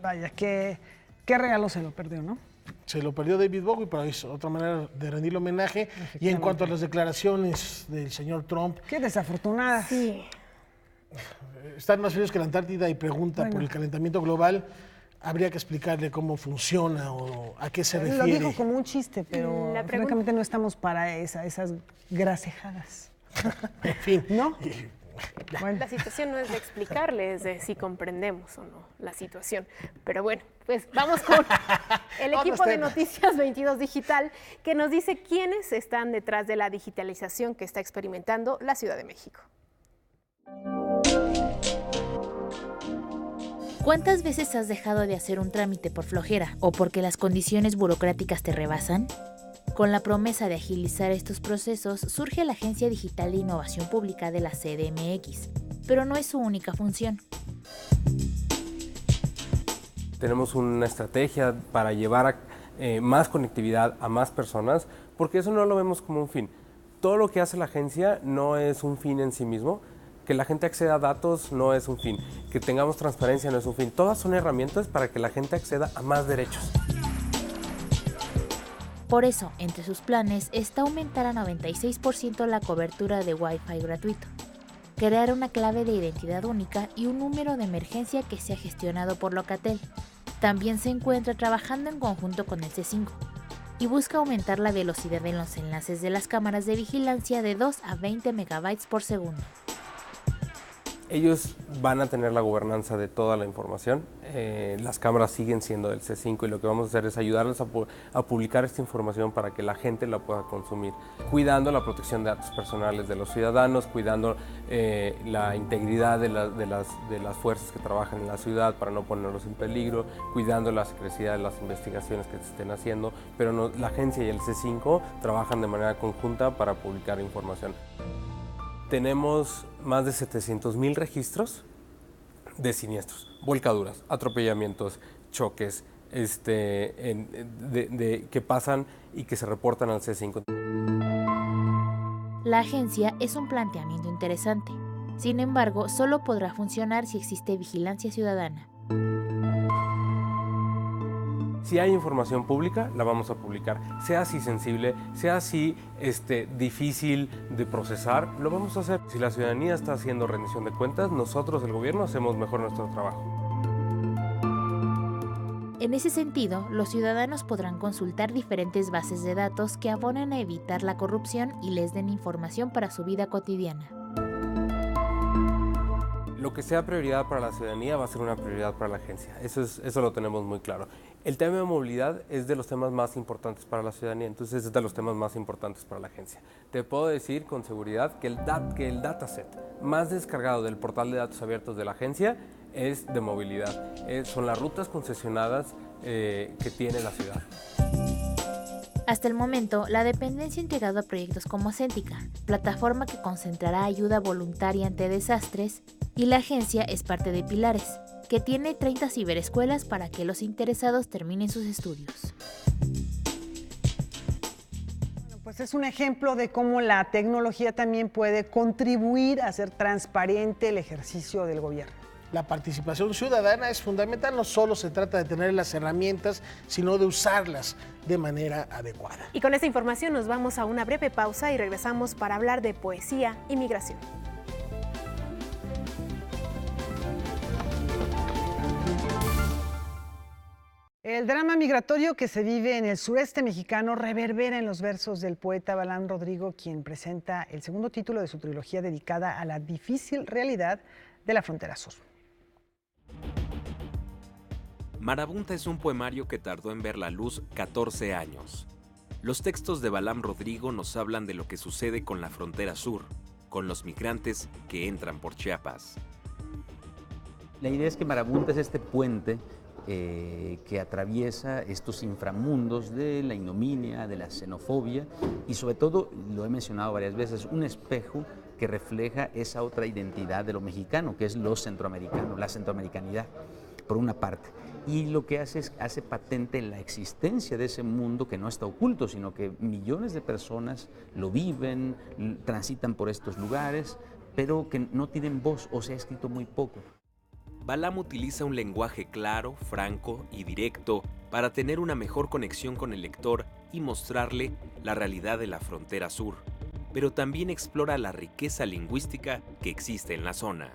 Speaker 1: Vaya, qué regalo se lo perdió, ¿no?
Speaker 2: Se lo perdió David Bowie, pero es otra manera de rendirle homenaje. Y en cuanto a las declaraciones del señor Trump...
Speaker 1: ¡Qué desafortunadas!
Speaker 23: Sí.
Speaker 2: Están más fríos que la Antártida y pregunta por el calentamiento global. Habría que explicarle cómo funciona o a qué se refiere.
Speaker 1: Lo dijo como un chiste, pero francamente no estamos para esas gracejadas.
Speaker 2: En fin.
Speaker 1: ¿No?
Speaker 3: Bueno. La situación no es de explicarle, es de si comprendemos o no la situación. Pero bueno, pues vamos con el equipo de Noticias 22 Digital, que nos dice quiénes están detrás de la digitalización que está experimentando la Ciudad de México.
Speaker 5: ¿Cuántas veces has dejado de hacer un trámite por flojera o porque las condiciones burocráticas te rebasan? Con la promesa de agilizar estos procesos, surge la Agencia Digital de Innovación Pública de la CDMX, pero no es su única función.
Speaker 6: Tenemos una estrategia para llevar más conectividad a más personas, porque eso no lo vemos como un fin. Todo lo que hace la agencia no es un fin en sí mismo, que la gente acceda a datos no es un fin, que tengamos transparencia no es un fin. Todas son herramientas para que la gente acceda a más derechos.
Speaker 5: Por eso, entre sus planes está aumentar a 96% la cobertura de Wi-Fi gratuito, crear una clave de identidad única y un número de emergencia que sea gestionado por Locatel. También se encuentra trabajando en conjunto con el C5 y busca aumentar la velocidad en los enlaces de las cámaras de vigilancia de 2 a 20 megabytes por segundo.
Speaker 6: Ellos van a tener la gobernanza de toda la información. Las cámaras siguen siendo del C5 y lo que vamos a hacer es ayudarles a publicar esta información para que la gente la pueda consumir, cuidando la protección de datos personales de los ciudadanos, cuidando la integridad de las fuerzas que trabajan en la ciudad para no ponerlos en peligro, cuidando la secrecía de las investigaciones que se estén haciendo, pero la agencia y el C5 trabajan de manera conjunta para publicar información. Tenemos más de 700,000 registros de siniestros, volcaduras, atropellamientos, choques que pasan y que se reportan al C5.
Speaker 5: La agencia es un planteamiento interesante. Sin embargo, solo podrá funcionar si existe vigilancia ciudadana.
Speaker 6: Si hay información pública, la vamos a publicar. Sea así sensible, sea así difícil de procesar, lo vamos a hacer. Si la ciudadanía está haciendo rendición de cuentas, nosotros, el gobierno, hacemos mejor nuestro trabajo.
Speaker 5: En ese sentido, los ciudadanos podrán consultar diferentes bases de datos que abonan a evitar la corrupción y les den información para su vida cotidiana.
Speaker 6: Lo que sea prioridad para la ciudadanía va a ser una prioridad para la agencia. Eso lo tenemos muy claro. El tema de movilidad es de los temas más importantes para la ciudadanía, entonces es de los temas más importantes para la agencia. Te puedo decir con seguridad que el dataset más descargado del portal de datos abiertos de la agencia es de movilidad. Son las rutas concesionadas que tiene la ciudad.
Speaker 5: Hasta el momento, la dependencia ha integrado a proyectos como Céntica, plataforma que concentrará ayuda voluntaria ante desastres, y la agencia es parte de Pilares, que tiene 30 ciberescuelas para que los interesados terminen sus estudios.
Speaker 1: Bueno, pues es un ejemplo de cómo la tecnología también puede contribuir a hacer transparente el ejercicio del gobierno.
Speaker 2: La participación ciudadana es fundamental, no solo se trata de tener las herramientas, sino de usarlas de manera adecuada.
Speaker 3: Y con esta información nos vamos a una breve pausa y regresamos para hablar de poesía y migración.
Speaker 1: El drama migratorio que se vive en el sureste mexicano reverbera en los versos del poeta Balam Rodrigo, quien presenta el segundo título de su trilogía dedicada a la difícil realidad de la frontera sur.
Speaker 7: Marabunta es un poemario que tardó en ver la luz 14 años. Los textos de Balam Rodrigo nos hablan de lo que sucede con la frontera sur, con los migrantes que entran por Chiapas.
Speaker 24: La idea es que Marabunta es este puente que atraviesa estos inframundos de la ignominia, de la xenofobia y sobre todo, lo he mencionado varias veces, un espejo que refleja esa otra identidad de lo mexicano, que es lo centroamericano, la centroamericanidad, por una parte. Y lo que hace es hace patente la existencia de ese mundo que no está oculto, sino que millones de personas lo viven, transitan por estos lugares, pero que no tienen voz o se ha escrito muy poco.
Speaker 7: Balam utiliza un lenguaje claro, franco y directo para tener una mejor conexión con el lector y mostrarle la realidad de la frontera sur, pero también explora la riqueza lingüística que existe en la zona.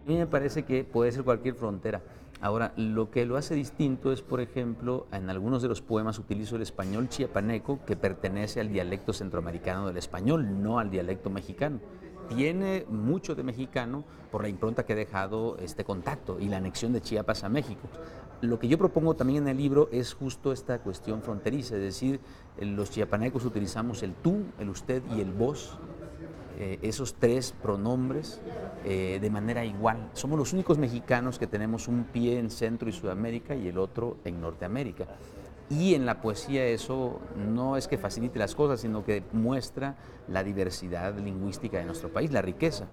Speaker 24: A mí me parece que puede ser cualquier frontera. Ahora, lo que lo hace distinto es, por ejemplo, en algunos de los poemas utilizo el español chiapaneco, que pertenece al dialecto centroamericano del español, no al dialecto mexicano. Tiene mucho de mexicano por la impronta que ha dejado este contacto y la anexión de Chiapas a México. Lo que yo propongo también en el libro es justo esta cuestión fronteriza, es decir, los chiapanecos utilizamos el tú, el usted y el vos, esos tres pronombres de manera igual. Somos los únicos mexicanos que tenemos un pie en Centro y Sudamérica y el otro en Norteamérica. Y en la poesía eso no es que facilite las cosas, sino que muestra la diversidad lingüística de nuestro país, la riqueza.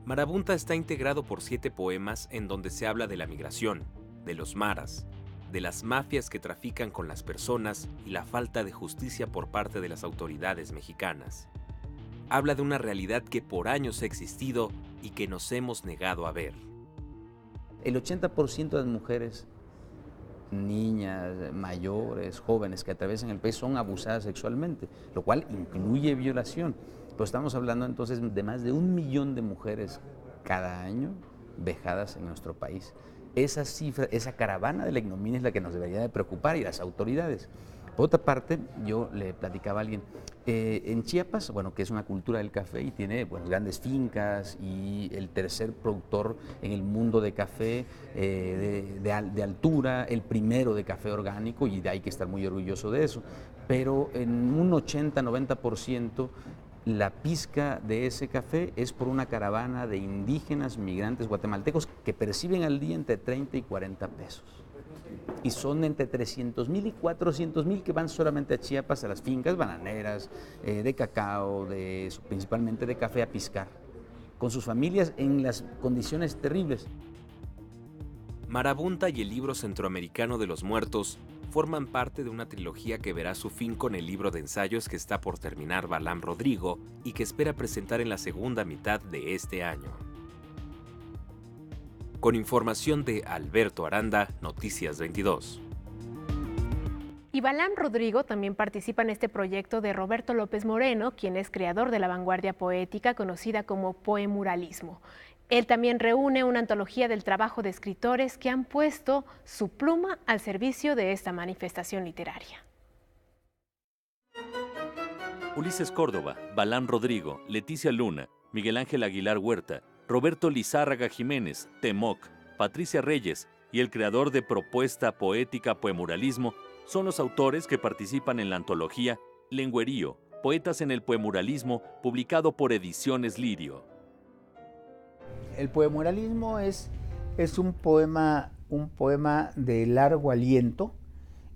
Speaker 7: Marabunta está integrado por 7 poemas en donde se habla de la migración, de los maras, de las mafias que trafican con las personas y la falta de justicia por parte de las autoridades mexicanas. Habla de una realidad que por años ha existido y que nos hemos negado a ver.
Speaker 24: El 80% de las mujeres, niñas, mayores, jóvenes que atraviesan el país son abusadas sexualmente, lo cual incluye violación. Pero estamos hablando entonces de más de 1 millón de mujeres cada año vejadas en nuestro país. Esa cifra, esa caravana de la ignominia es la que nos debería de preocupar y las autoridades. Por otra parte, yo le platicaba a alguien, en Chiapas, bueno, que es una cultura del café y tiene grandes fincas y el tercer productor en el mundo de café de altura, el primero de café orgánico, y hay que estar muy orgulloso de eso, pero en un 80-90% la pizca de ese café es por una caravana de indígenas migrantes guatemaltecos que perciben al día entre 30 y 40 pesos. Y son entre 300,000 y 400,000 que van solamente a Chiapas, a las fincas bananeras, de cacao, principalmente de café, a piscar, con sus familias en las condiciones terribles.
Speaker 7: Marabunta y el libro centroamericano de los muertos forman parte de una trilogía que verá su fin con el libro de ensayos que está por terminar Balán Rodrigo y que espera presentar en la segunda mitad de este año. Con información de Alberto Aranda, Noticias 22.
Speaker 3: Y Balán Rodrigo también participa en este proyecto de Roberto López Moreno, quien es creador de la vanguardia poética conocida como poemuralismo. Él también reúne una antología del trabajo de escritores que han puesto su pluma al servicio de esta manifestación literaria.
Speaker 4: Ulises Córdoba, Balán Rodrigo, Leticia Luna, Miguel Ángel Aguilar Huerta, Roberto Lizárraga Jiménez, Temoc, Patricia Reyes y el creador de Propuesta Poética Poemuralismo son los autores que participan en la antología Lengüerío, Poetas en el Poemuralismo, publicado por Ediciones Lirio.
Speaker 8: El poemuralismo es un poema de largo aliento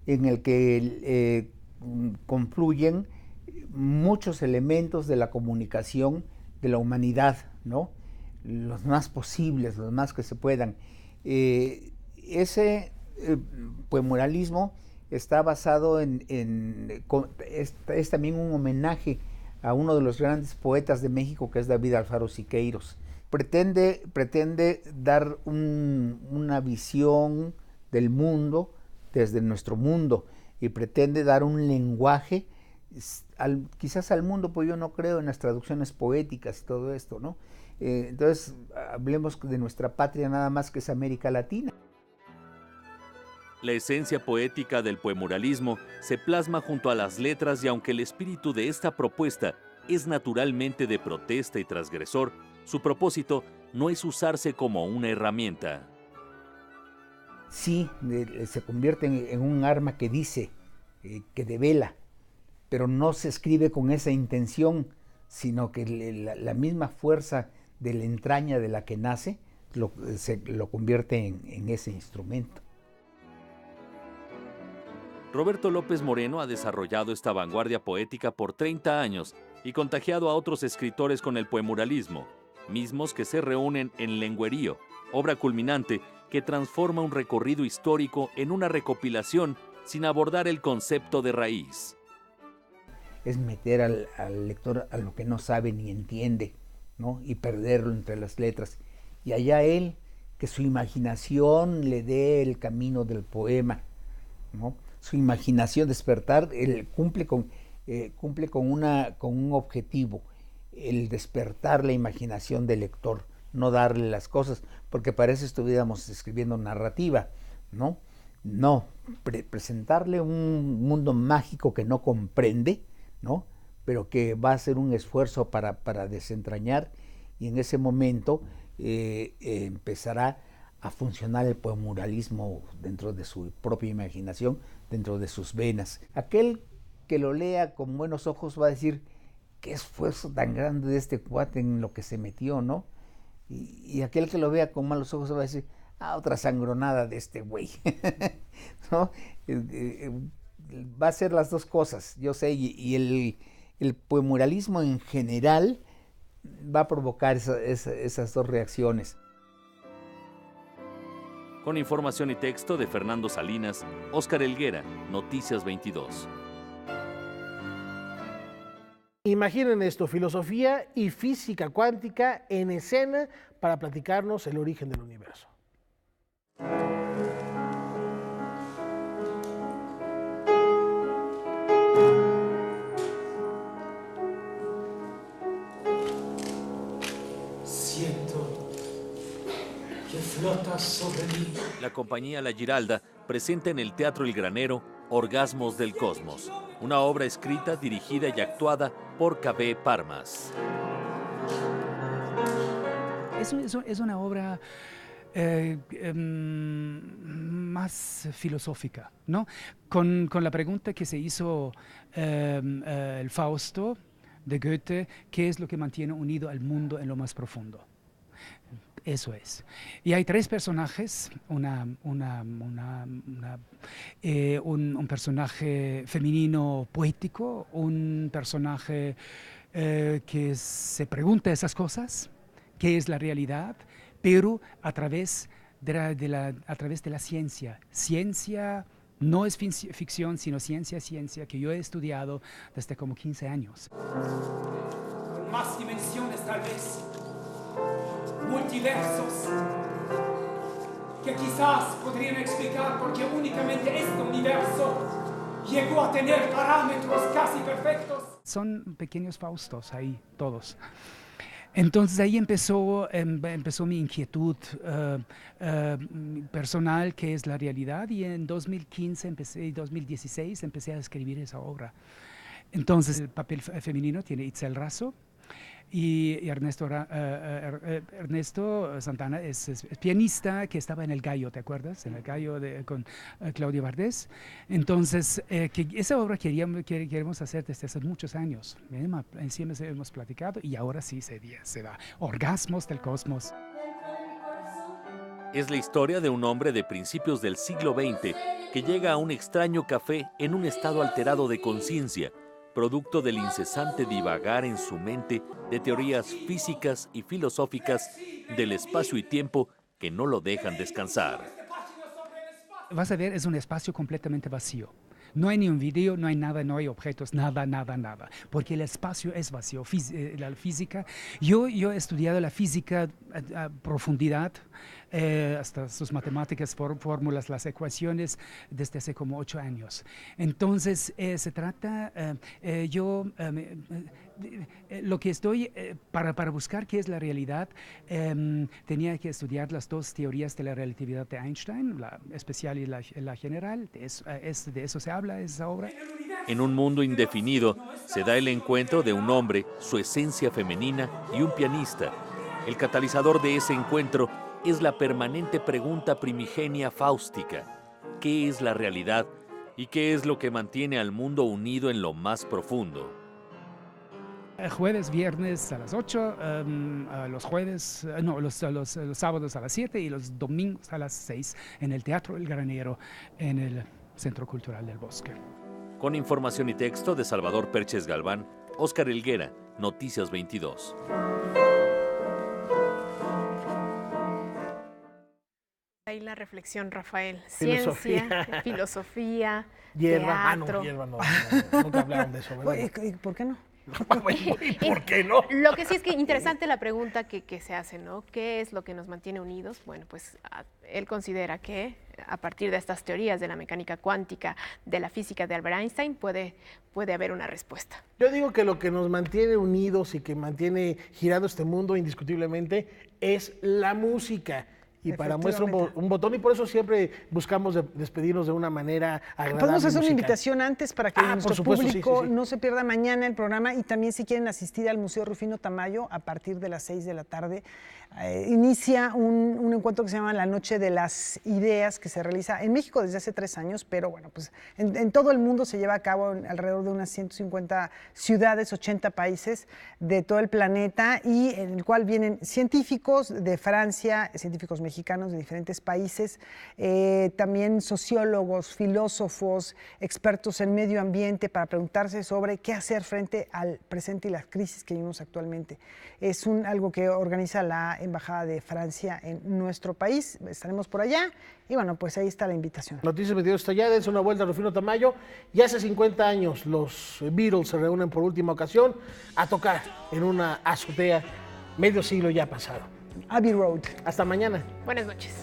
Speaker 8: en el que confluyen muchos elementos de la comunicación de la humanidad, ¿no? Los más posibles, los más que se puedan. Ese poemuralismo está basado es también un homenaje a uno de los grandes poetas de México, que es David Alfaro Siqueiros. Pretende dar una visión del mundo desde nuestro mundo y pretende dar un lenguaje quizás al mundo, pues yo no creo en las traducciones poéticas y todo esto, ¿no? Entonces hablemos de nuestra patria nada más, que es América Latina.
Speaker 4: La esencia poética del poemuralismo se plasma junto a las letras y aunque el espíritu de esta propuesta es naturalmente de protesta y transgresor, su propósito no es usarse como una herramienta.
Speaker 8: Sí, se convierte en un arma que dice, que devela, pero no se escribe con esa intención, sino que la misma fuerza de la entraña de la que nace lo convierte en ese instrumento.
Speaker 4: Roberto López Moreno ha desarrollado esta vanguardia poética por 30 años y contagiado a otros escritores con el poemuralismo, mismos que se reúnen en Lengüerío, obra culminante que transforma un recorrido histórico en una recopilación sin abordar el concepto de raíz.
Speaker 8: Es meter al lector a lo que no sabe ni entiende, ¿no? Y perderlo entre las letras. Y allá él, que su imaginación le dé el camino del poema, ¿no? Su imaginación, despertar, él cumple con un objetivo, el despertar la imaginación del lector, no darle las cosas, porque para eso estuviéramos escribiendo narrativa, ¿no? No, presentarle un mundo mágico que no comprende, ¿no? Pero que va a ser un esfuerzo para desentrañar, y en ese momento empezará a funcionar el poemuralismo dentro de su propia imaginación, dentro de sus venas. Aquel que lo lea con buenos ojos va a decir, qué esfuerzo tan grande de este cuate en lo que se metió, ¿no? Y aquel que lo vea con malos ojos va a decir, otra sangronada de este güey, ¿no? Va a ser las dos cosas, yo sé, y el poemuralismo en general va a provocar esas dos reacciones.
Speaker 4: Con información y texto de Fernando Salinas, Óscar Helguera, Noticias 22.
Speaker 2: Imaginen esto, filosofía y física cuántica en escena para platicarnos el origen del universo.
Speaker 10: Siento que flotas sobre mí.
Speaker 4: La compañía La Giralda presenta en el Teatro El Granero Orgasmos del Cosmos, una obra escrita, dirigida y actuada por K.B. Parmas.
Speaker 11: Es una obra más filosófica, ¿no? Con la pregunta que se hizo el Fausto de Goethe, ¿qué es lo que mantiene unido al mundo en lo más profundo? Eso es. Y hay tres personajes, un personaje femenino poético, un personaje que se pregunta esas cosas, qué es la realidad, pero a través de la ciencia. Ciencia no es ficción, sino ciencia, que yo he estudiado desde como 15 años.
Speaker 10: Con más dimensiones tal vez. Multiversos que quizás podrían explicar por qué únicamente este universo llegó a tener parámetros casi perfectos.
Speaker 11: Son pequeños Faustos ahí, todos. Entonces ahí empezó mi inquietud personal, que es la realidad, y en 2016 empecé a escribir esa obra. Entonces el papel femenino tiene Itzel Razo, y Ernesto Santana es pianista que estaba en El Gallo, ¿te acuerdas? En El Gallo con Claudio Bardés. Entonces, esa obra queremos hacer desde hace muchos años. Encima hemos platicado y ahora sí se da. Orgasmos del Cosmos.
Speaker 4: Es la historia de un hombre de principios del siglo XX que llega a un extraño café en un estado alterado de conciencia, producto del incesante divagar en su mente de teorías físicas y filosóficas del espacio y tiempo que no lo dejan descansar.
Speaker 11: Vas a ver, es un espacio completamente vacío. No hay ni un video, no hay nada, no hay objetos, nada, porque el espacio es vacío. La física, yo he estudiado la física a profundidad, hasta sus matemáticas, fórmulas, las ecuaciones, desde hace como 8 años. Entonces, se trata, lo que estoy, para buscar qué es la realidad, tenía que estudiar las dos teorías de la relatividad de Einstein, la especial y la general. De eso se habla, esa obra.
Speaker 4: En un mundo indefinido, se da el encuentro de un hombre, su esencia femenina y un pianista. El catalizador de ese encuentro es la permanente pregunta primigenia fáustica: ¿qué es la realidad y qué es lo que mantiene al mundo unido en lo más profundo?
Speaker 11: Jueves, viernes a las 8, los sábados a las 7 y los domingos a las 6 en el Teatro El Granero, en el Centro Cultural del Bosque.
Speaker 4: Con información y texto de Salvador Perches Galván, Óscar Helguera, Noticias 22.
Speaker 3: Ahí la reflexión, Rafael. Ciencia, filosofía, teatro.
Speaker 2: Hierba no, nunca hablaron de eso, ¿verdad?
Speaker 1: ¿Y por qué no?
Speaker 2: ¿Y por qué no?
Speaker 3: Lo que sí es que interesante la pregunta que se hace, ¿no? ¿Qué es lo que nos mantiene unidos? Bueno, pues él considera que a partir de estas teorías de la mecánica cuántica, de la física de Albert Einstein, puede haber una respuesta.
Speaker 2: Yo digo que lo que nos mantiene unidos y que mantiene girando este mundo indiscutiblemente es la música. Y para muestra un botón, y por eso siempre buscamos despedirnos de una manera agradable.
Speaker 1: Podemos hacer
Speaker 2: musical.
Speaker 1: una invitación antes para que nuestro público no se pierda mañana el programa, y también si quieren asistir al Museo Rufino Tamayo a partir de las 6 de la tarde. Inicia un encuentro que se llama La Noche de las Ideas, que se realiza en México desde hace 3 años, pero bueno, pues en todo el mundo se lleva a cabo en alrededor de unas 150 ciudades, 80 países de todo el planeta, y en el cual vienen científicos de Francia, científicos mexicanos, mexicanos de diferentes países, también sociólogos, filósofos, expertos en medio ambiente para preguntarse sobre qué hacer frente al presente y las crisis que vivimos actualmente. Es algo que organiza la Embajada de Francia en nuestro país. Estaremos por allá y bueno, pues ahí está la invitación.
Speaker 2: Noticias 22 está allá, dense una vuelta a Rufino Tamayo. Y hace 50 años los Beatles se reúnen por última ocasión a tocar en una azotea, medio siglo ya pasado.
Speaker 1: Abbey Road.
Speaker 2: Hasta mañana.
Speaker 3: Buenas noches.